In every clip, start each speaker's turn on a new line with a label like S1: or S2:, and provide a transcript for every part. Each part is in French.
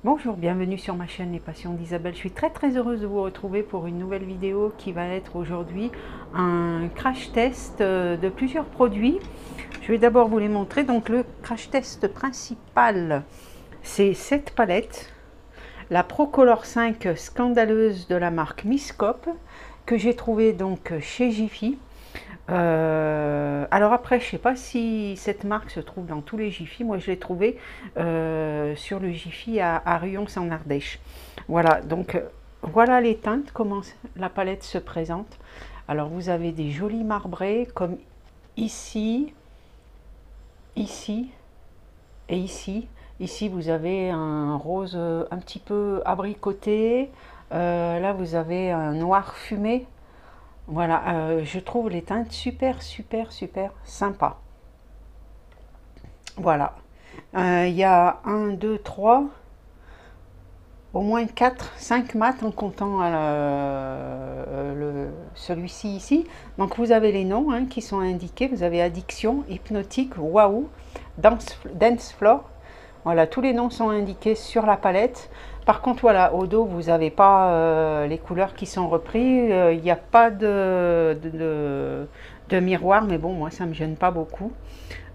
S1: Bonjour, bienvenue sur ma chaîne Les Passions d'Isabelle. Je suis très heureuse de vous retrouver pour une nouvelle vidéo qui va être aujourd'hui un crash test de plusieurs produits. Je vais d'abord vous les montrer. Donc le crash test principal, c'est cette palette, la Procolor 5 scandaleuse de la marque Miscope, que j'ai trouvée donc chez Jiffy. Alors après, je ne sais pas si cette marque se trouve dans tous les Jiffy. Moi, je l'ai trouvée sur le Jiffy à Rions en Ardèche. Voilà, donc voilà les teintes, comment la palette se présente. Alors vous avez des jolis marbrés comme ici, ici et ici. Ici, vous avez un rose un petit peu abricoté. Là, vous avez un noir fumé. Voilà, je trouve les teintes super sympa. Voilà. Il y a 1, 2, 3, au moins 4, 5 mats en comptant celui-ci ici. Donc vous avez les noms qui sont indiqués. Vous avez Addiction, Hypnotique, Waouh, Dance Floor. Voilà, tous les noms sont indiqués sur la palette. Par contre, voilà, au dos, vous n'avez pas les couleurs qui sont reprises. Il n'y a pas de miroir, mais bon, moi, ça ne me gêne pas beaucoup.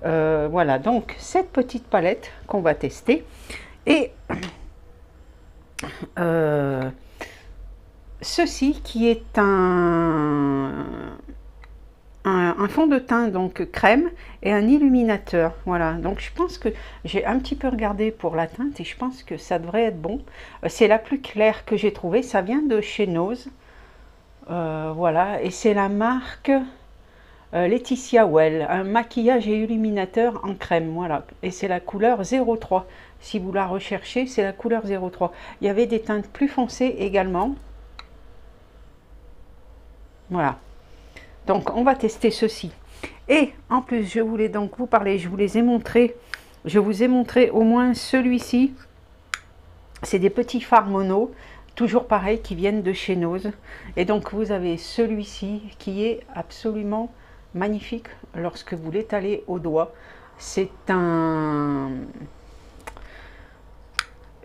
S1: Voilà, donc cette petite palette qu'on va tester. Et ceci qui est un fond de teint donc crème et un illuminateur. Voilà, donc je pense que j'ai un petit peu regardé pour la teinte et je pense que ça devrait être bon. C'est la plus claire que j'ai trouvée, ça vient de chez Nose. Voilà, et c'est la marque Laetitia Well, un maquillage et illuminateur en crème. Voilà, et c'est la couleur 03. Si vous la recherchez, c'est la couleur 03. Il y avait des teintes plus foncées également. Voilà. Donc on va tester ceci. Et en plus, je voulais donc vous parler, je vous les ai montrés. Je vous ai montré au moins celui-ci. C'est des petits fards mono, toujours pareil, qui viennent de chez Nose. Et donc vous avez celui-ci qui est absolument magnifique lorsque vous l'étalez au doigt. C'est un...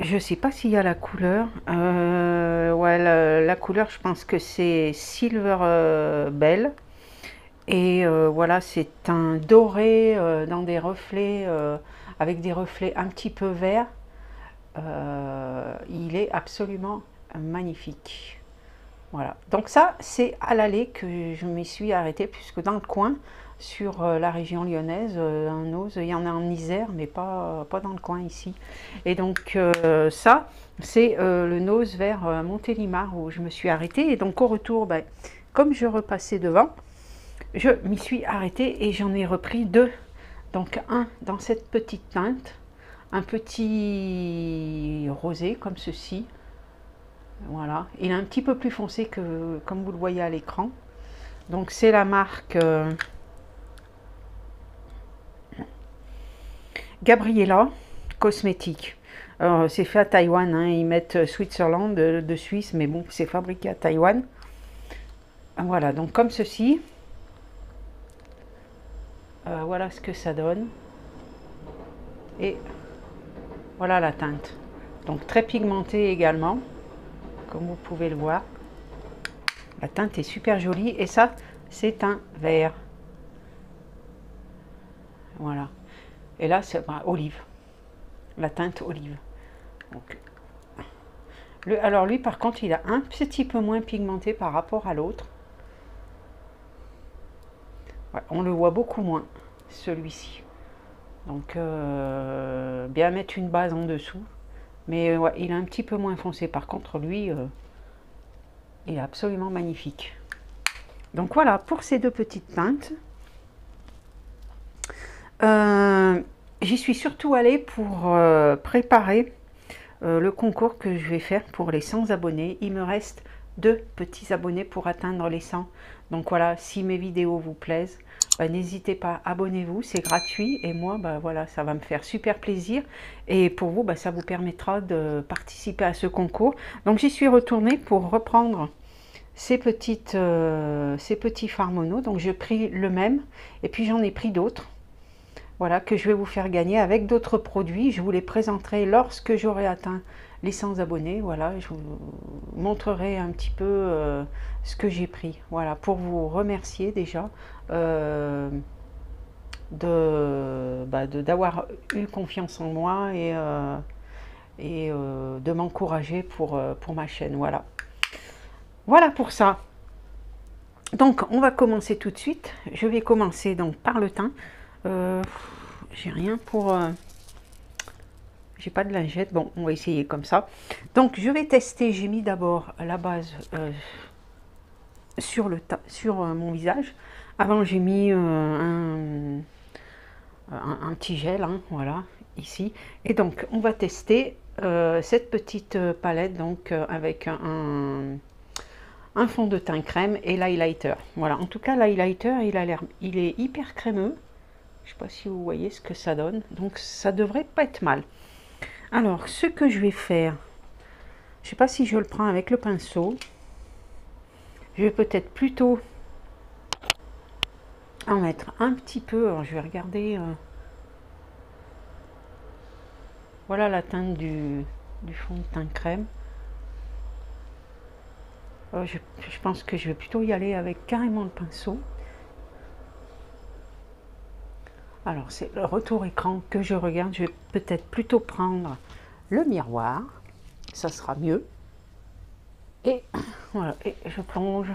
S1: Je ne sais pas s'il y a la couleur. Ouais, la couleur, je pense que c'est Silver Bell. Et voilà, c'est un doré dans des reflets, avec des reflets un petit peu verts. Il est absolument magnifique. Voilà, donc ça, c'est à l'aller que je m'y suis arrêtée, puisque dans le coin, sur la région lyonnaise, un Nose, il y en a en Isère, mais pas dans le coin ici. Et donc ça, c'est le Nose vers Montélimar où je me suis arrêtée. Et donc au retour, ben, comme je repassais devant, je m'y suis arrêtée et j'en ai repris deux. Donc un dans cette petite teinte, un petit rosé comme ceci. Voilà, il est un petit peu plus foncé que comme vous le voyez à l'écran. Donc c'est la marque Gabriela Cosmétique. C'est fait à Taïwan, hein. Ils mettent Switzerland de Suisse, mais bon, c'est fabriqué à Taïwan. Voilà, donc comme ceci. Voilà ce que ça donne. Et voilà la teinte. Donc très pigmentée également, comme vous pouvez le voir. La teinte est super jolie et ça, c'est un vert. Voilà. Et là, c'est olive. La teinte olive. Donc, alors lui, par contre, il a un petit peu moins pigmenté par rapport à l'autre. Ouais, on le voit beaucoup moins, celui-ci. Donc, bien mettre une base en dessous. Mais ouais, il est un petit peu moins foncé. Par contre, lui, il est absolument magnifique. Donc voilà, pour ces deux petites teintes. J'y suis surtout allée pour préparer le concours que je vais faire pour les 100 abonnés. Il me reste 2 petits abonnés pour atteindre les 100. Donc voilà, si mes vidéos vous plaisent, n'hésitez pas, abonnez-vous, c'est gratuit. Et moi, voilà, ça va me faire super plaisir. Et pour vous, ça vous permettra de participer à ce concours. Donc j'y suis retournée pour reprendre ces petits fards mono. Donc j'ai pris le même et puis j'en ai pris d'autres. Voilà, que je vais vous faire gagner avec d'autres produits. Je vous les présenterai lorsque j'aurai atteint les 100 abonnés, voilà, je vous montrerai un petit peu ce que j'ai pris, voilà, pour vous remercier déjà d'avoir eu confiance en moi et de m'encourager pour ma chaîne, voilà. Voilà pour ça. Donc on va commencer tout de suite. Je vais commencer donc par le teint. J'ai rien pour... j'ai pas de lingette. Bon, on va essayer comme ça. Donc je vais tester. J'ai mis d'abord la base sur mon visage. Avant j'ai mis un petit gel, hein, voilà, ici. Et donc on va tester cette petite palette donc avec un fond de teint crème et l'highlighter. Voilà, en tout cas l'highlighter il est hyper crémeux. Je sais pas si vous voyez ce que ça donne. Donc ça devrait pas être mal. Alors ce que je vais faire, je sais pas si je le prends avec le pinceau. Je vais peut-être plutôt en mettre un petit peu. Alors je vais regarder. Voilà la teinte du fond de teint crème. Je pense que je vais plutôt y aller avec carrément le pinceau. Alors c'est le retour écran que je regarde. Je vais peut-être plutôt prendre le miroir, ça sera mieux. Et voilà, et je plonge.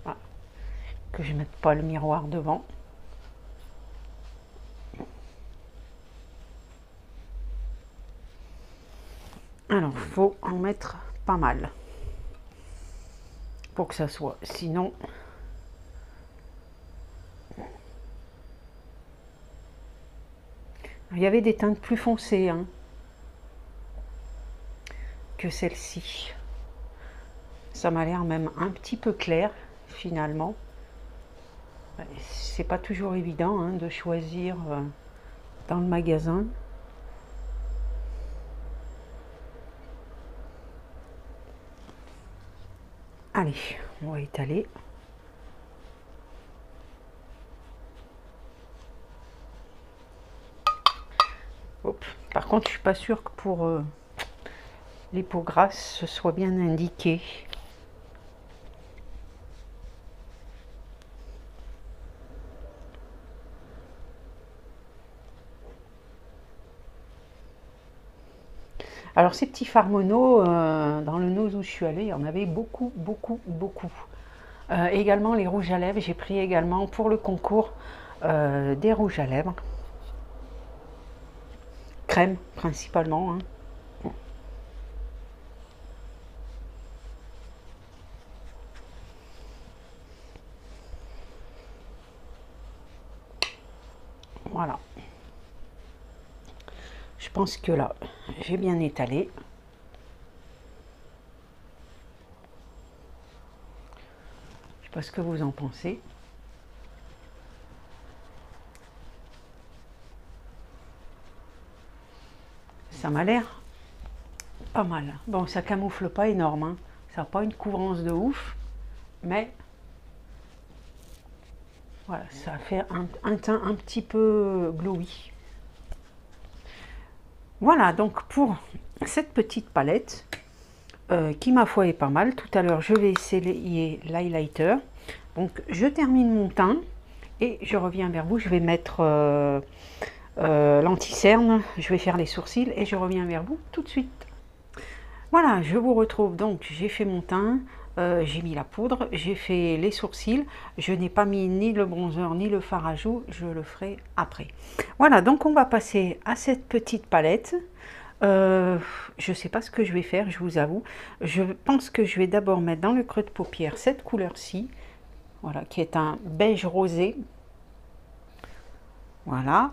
S1: Voilà. Que je ne mette pas le miroir devant. Alors, il faut en mettre pas mal pour que ça soit. Sinon, il y avait des teintes plus foncées hein, que celle-ci. Ça m'a l'air même un petit peu clair finalement. C'est pas toujours évident hein, de choisir dans le magasin. Allez, on va étaler. Hop. Par contre, je suis pas sûre que pour les peaux grasses, ce soit bien indiqué. Alors ces petits fards mono, dans le nose où je suis allée, il y en avait beaucoup. Également les rouges à lèvres, j'ai pris également pour le concours des rouges à lèvres. Crème principalement. Hein. Voilà. Je pense que là, j'ai bien étalé. Je sais pas ce que vous en pensez. Ça m'a l'air pas mal. Bon, ça camoufle pas énorme. Hein. Ça n'a pas une couvrance de ouf. Mais voilà, ça fait un teint un petit peu glowy. Voilà, donc pour cette petite palette, qui ma foi est pas mal. Tout à l'heure, je vais essayer l'highlighter. Donc, je termine mon teint et je reviens vers vous. Je vais mettre l'anti-cerne, je vais faire les sourcils et je reviens vers vous tout de suite. Voilà, je vous retrouve. Donc, j'ai fait mon teint, j'ai mis la poudre, j'ai fait les sourcils. Je n'ai pas mis ni le bronzer ni le fard à joues, je le ferai après. Voilà, donc on va passer à cette petite palette. Je ne sais pas ce que je vais faire, je vous avoue. Je pense que je vais d'abord mettre dans le creux de paupière cette couleur-ci, voilà, qui est un beige rosé. Voilà.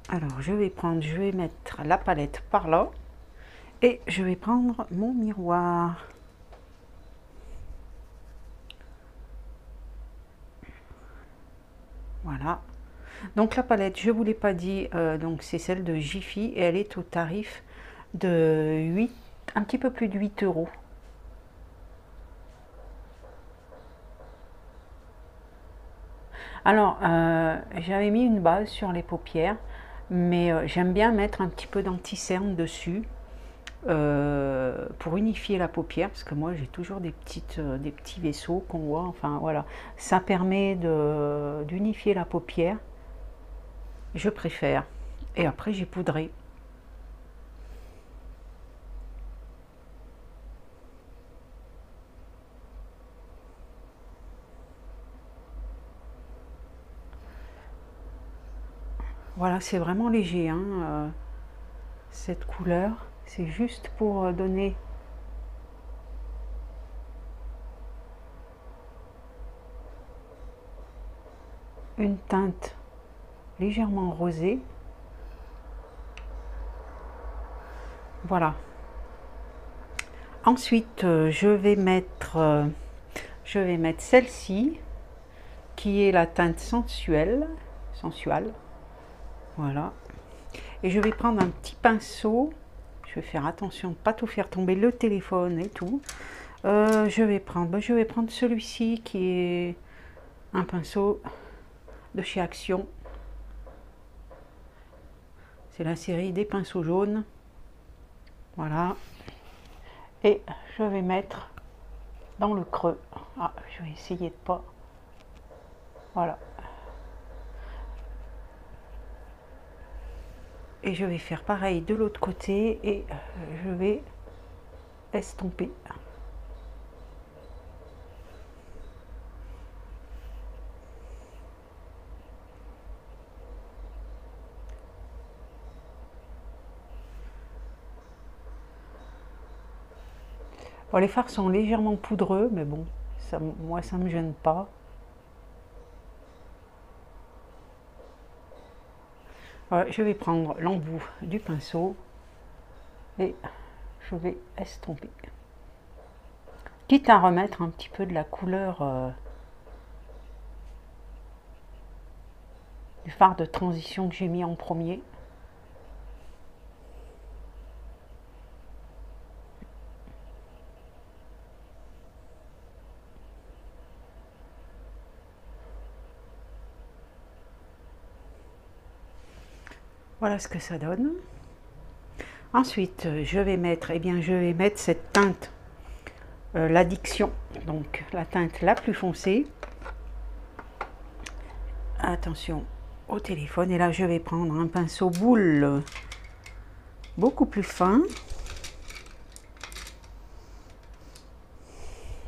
S1: Alors je vais mettre la palette par là et je vais prendre mon miroir. Voilà. Donc la palette, je ne vous l'ai pas dit, donc c'est celle de Jiffy et elle est au tarif de 8, un petit peu plus de 8 €. Alors, j'avais mis une base sur les paupières, mais j'aime bien mettre un petit peu d'anti-cerne dessus pour unifier la paupière, parce que moi j'ai toujours des petits vaisseaux qu'on voit, enfin voilà. Ça permet d'unifier la paupière, je préfère. Et après j'ai poudré. Voilà, c'est vraiment léger, hein, cette couleur. C'est juste pour donner une teinte légèrement rosée. Voilà. Ensuite, je vais mettre celle-ci, qui est la teinte sensuelle. Voilà. Et je vais prendre un petit pinceau. Je vais faire attention de ne pas tout faire tomber, le téléphone et tout. Je vais prendre celui-ci qui est un pinceau de chez Action. C'est la série des pinceaux jaunes. Voilà. Et je vais mettre dans le creux. Ah, je vais essayer de pas. Voilà. Et je vais faire pareil de l'autre côté et je vais estomper. Bon, les fards sont légèrement poudreux, mais bon, ça, moi ça me gêne pas. Voilà, je vais prendre l'embout du pinceau et je vais estomper. Quitte à remettre un petit peu de la couleur du fard de transition que j'ai mis en premier. Voilà ce que ça donne. Ensuite, je vais mettre cette teinte, l'addiction, donc la teinte la plus foncée. Attention au téléphone. Et là, je vais prendre un pinceau boule beaucoup plus fin.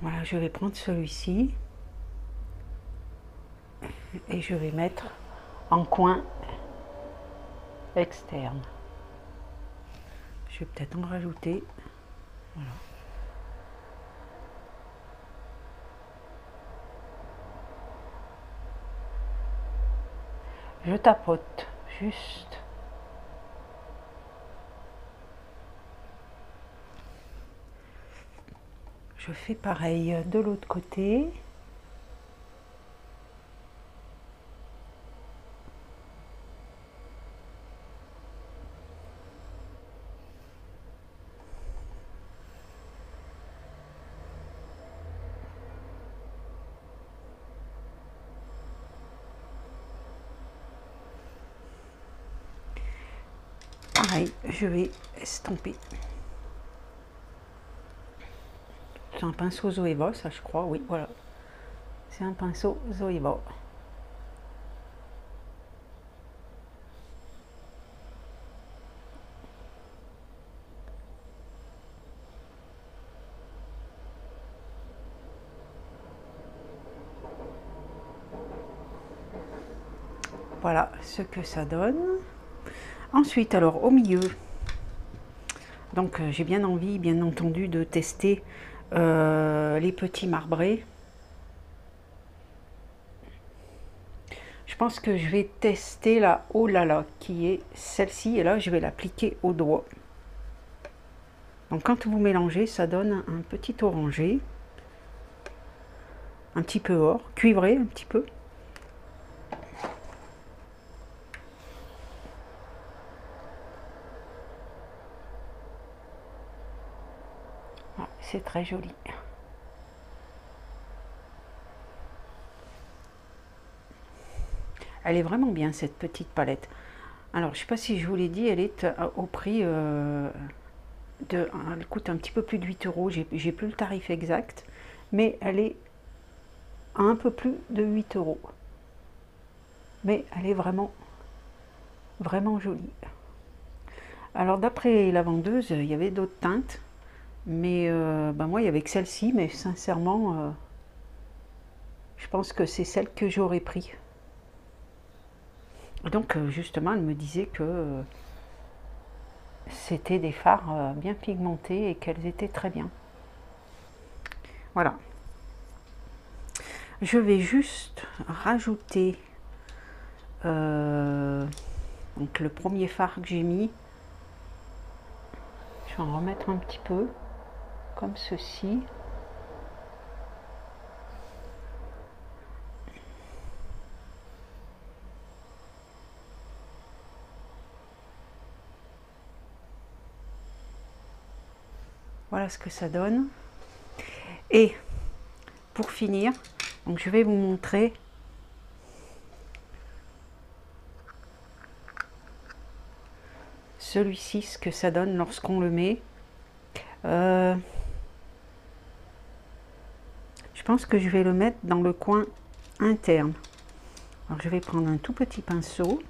S1: Voilà, je vais prendre celui-ci et je vais mettre en coin externe. Je vais peut-être en rajouter. Voilà. Je tapote juste. Je fais pareil de l'autre côté. Pareil, je vais estomper. C'est un pinceau Zoeva, ça je crois, oui, voilà. C'est un pinceau Zoeva. Voilà ce que ça donne. Ensuite, alors au milieu, donc j'ai bien envie, bien entendu, de tester les petits marbrés. Je pense que je vais tester la Oh là là, qui est celle-ci, et là je vais l'appliquer au doigt. Donc quand vous mélangez, ça donne un petit orangé, un petit peu or, cuivré un petit peu. C'est très joli. Elle est vraiment bien cette petite palette. Alors je sais pas si je vous l'ai dit, elle est au prix elle coûte un petit peu plus de 8 euros, j'ai plus le tarif exact, mais elle est à un peu plus de 8 euros. Mais elle est vraiment, vraiment jolie. Alors d'après la vendeuse, il y avait d'autres teintes, mais moi il y avait que celle-ci, mais sincèrement, je pense que c'est celle que j'aurais pris. Donc justement, elle me disait que c'était des fards bien pigmentés et qu'elles étaient très bien. Voilà. Je vais juste rajouter donc le premier fard que j'ai mis. Je vais en remettre un petit peu, comme ceci. Voilà ce que ça donne. Et pour finir, donc je vais vous montrer celui-ci, ce que ça donne lorsqu'on le met. Je pense que je vais le mettre dans le coin interne. Alors je vais prendre un tout petit pinceau.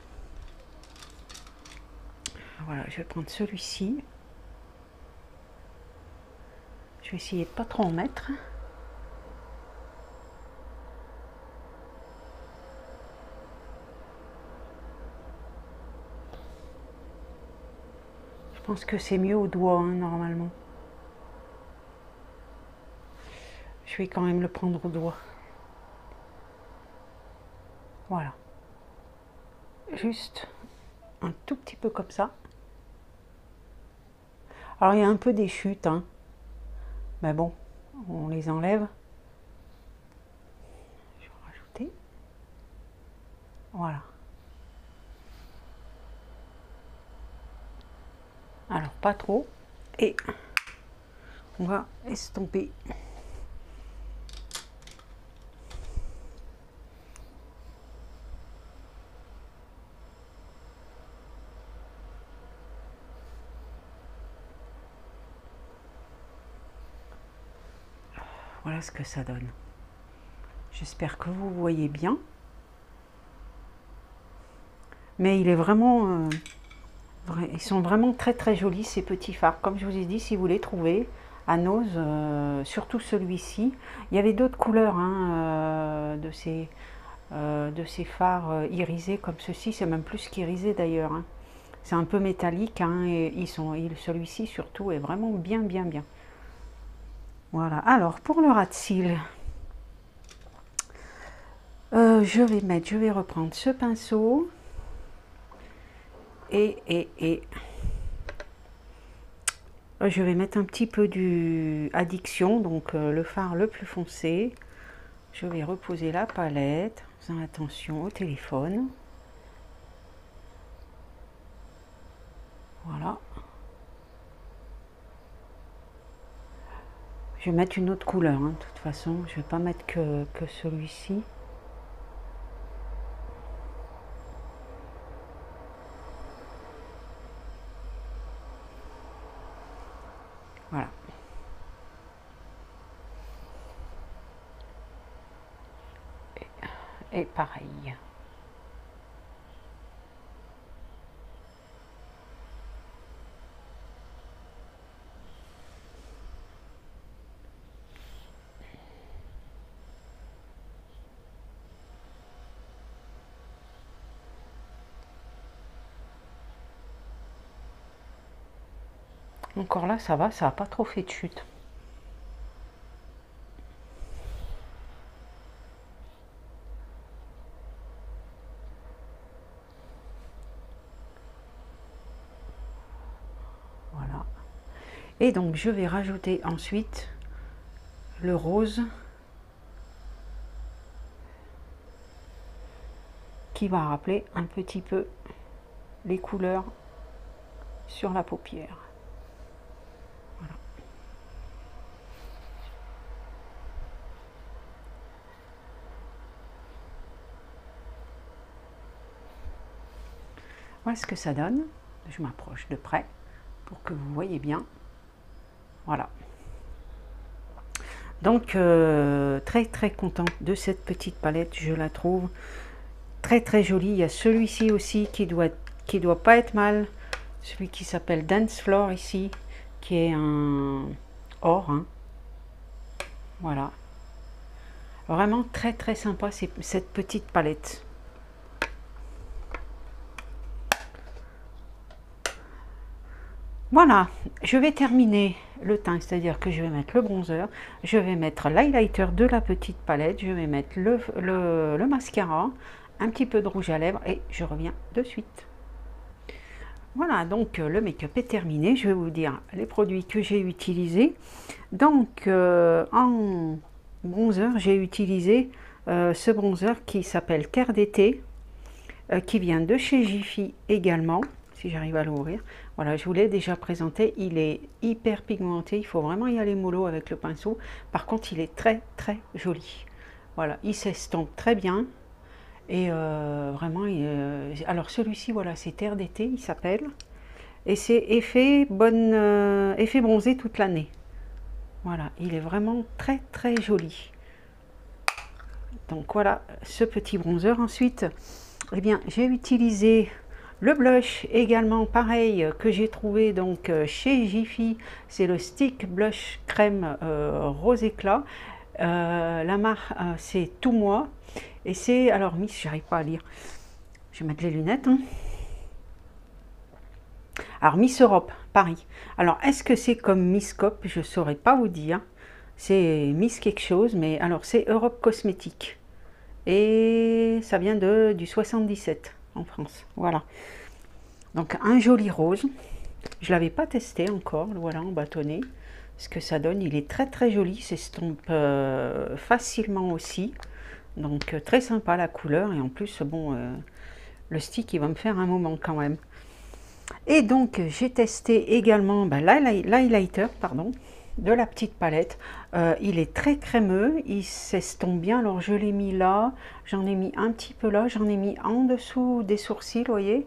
S1: Voilà, je vais prendre celui-ci. Je vais essayer de pas trop en mettre. Je pense que c'est mieux au doigt, hein, normalement. Je vais quand même le prendre au doigt. Voilà. Juste un tout petit peu comme ça. Alors il y a un peu des chutes, hein. Mais bon, on les enlève. Je vais rajouter. Voilà. Alors pas trop. Et on va estomper. Voilà ce que ça donne. J'espère que vous voyez bien. Mais il est vraiment... ils sont vraiment très très jolis ces petits fards. Comme je vous ai dit, si vous les trouvez à Nose, surtout celui-ci. Il y avait d'autres couleurs hein, de ces fards irisés comme ceci. C'est même plus qu'irisé d'ailleurs. Hein. C'est un peu métallique hein, et celui-ci surtout est vraiment bien bien bien. Voilà. Alors pour le ras de cils, je vais reprendre ce pinceau et je vais mettre un petit peu du Addiction, donc le fard le plus foncé. Je vais reposer la palette, en faisant attention au téléphone. Voilà. Je vais mettre une autre couleur, hein, de toute façon. Je vais pas mettre que celui-ci. Voilà. Et pareil. Encore là, ça n'a pas trop fait de chute. Voilà. Et donc, je vais rajouter ensuite le rose qui va rappeler un petit peu les couleurs sur la paupière. Voilà. Voilà ce que ça donne. Je m'approche de près pour que vous voyez bien. Voilà. Donc, très très contente de cette petite palette. Je la trouve très très jolie. Il y a celui-ci aussi qui doit pas être mal. Celui qui s'appelle Dance Floor ici, qui est un or. Hein. Voilà. Vraiment très très sympa cette petite palette. Voilà, je vais terminer le teint, c'est-à-dire que je vais mettre le bronzer, je vais mettre l'highlighter de la petite palette, je vais mettre le mascara, un petit peu de rouge à lèvres et je reviens de suite. Voilà, donc le make-up est terminé. Je vais vous dire les produits que j'ai utilisés. Donc en bronzer, j'ai utilisé ce bronzer qui s'appelle Terre d'été, qui vient de chez Jiffy également, si j'arrive à l'ouvrir. Voilà, je vous l'ai déjà présenté, il est hyper pigmenté, il faut vraiment y aller mollo avec le pinceau. Par contre, il est très très joli. Voilà, il s'estompe très bien. Et vraiment, alors celui-ci, voilà, c'est Terre d'été, il s'appelle. Et c'est effet bronzé toute l'année. Voilà, il est vraiment très très joli. Donc voilà, ce petit bronzer. Ensuite, eh bien, j'ai utilisé le blush également, pareil, que j'ai trouvé donc chez Jiffy. C'est le Stick Blush Crème Rose Éclat. La marque, c'est Tout Moi. Et c'est, alors Miss, j'arrive pas à lire. Je vais mettre les lunettes. Hein. Alors Miss Europe, Paris. Alors, est-ce que c'est comme Miss Cop? Je ne saurais pas vous dire. C'est Miss quelque chose, mais alors c'est Europe Cosmétique. Et ça vient du 77 en France. Voilà. Donc un joli rose. Je ne l'avais pas testé encore, voilà, en bâtonnet. Ce que ça donne, il est très très joli, s'estompe facilement aussi. Donc très sympa la couleur. Et en plus, bon, le stick, il va me faire un moment quand même. Et donc j'ai testé également l'highlighter, pardon, de la petite palette. Il est très crémeux, il s'estompe bien. Alors je l'ai mis là, j'en ai mis un petit peu là, j'en ai mis en dessous des sourcils, vous voyez.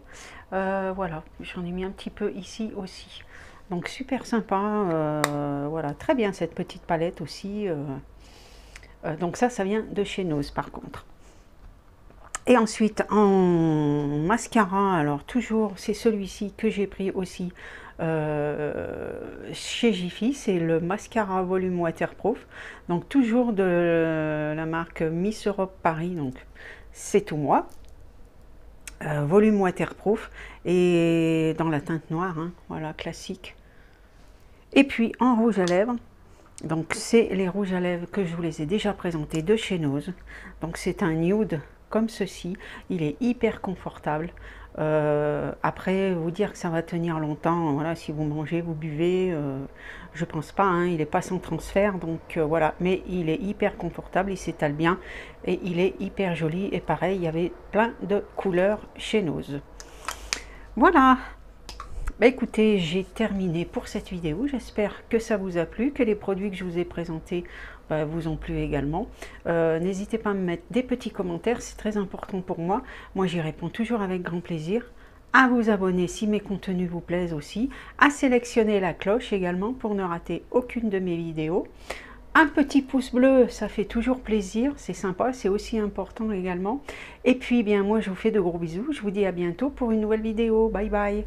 S1: Voilà, j'en ai mis un petit peu ici aussi. Donc super sympa, voilà, très bien cette petite palette aussi. Donc ça vient de chez Nose par contre. Et ensuite en mascara, alors toujours c'est celui-ci que j'ai pris aussi chez Jiffy, c'est le mascara volume waterproof, donc toujours de la marque Miss Europe Paris, donc c'est Tout Moi, volume waterproof et dans la teinte noire, hein, voilà, classique. Et puis en rouge à lèvres, donc c'est les rouges à lèvres que je vous les ai déjà présentés de chez Nose, donc c'est un nude comme ceci, il est hyper confortable. Après, vous dire que ça va tenir longtemps, voilà, si vous mangez, vous buvez, je pense pas, hein, il n'est pas sans transfert, donc voilà, mais il est hyper confortable, il s'étale bien et il est hyper joli. Et pareil, il y avait plein de couleurs chez Nose. Voilà. Bah écoutez, j'ai terminé pour cette vidéo. J'espère que ça vous a plu, que les produits que je vous ai présentés vous ont plu également. N'hésitez pas à me mettre des petits commentaires, c'est très important pour moi. Moi, j'y réponds toujours avec grand plaisir. À vous abonner si mes contenus vous plaisent aussi. À sélectionner la cloche également pour ne rater aucune de mes vidéos. Un petit pouce bleu, ça fait toujours plaisir, c'est sympa, c'est aussi important également. Et puis, bien, moi, je vous fais de gros bisous. Je vous dis à bientôt pour une nouvelle vidéo. Bye bye.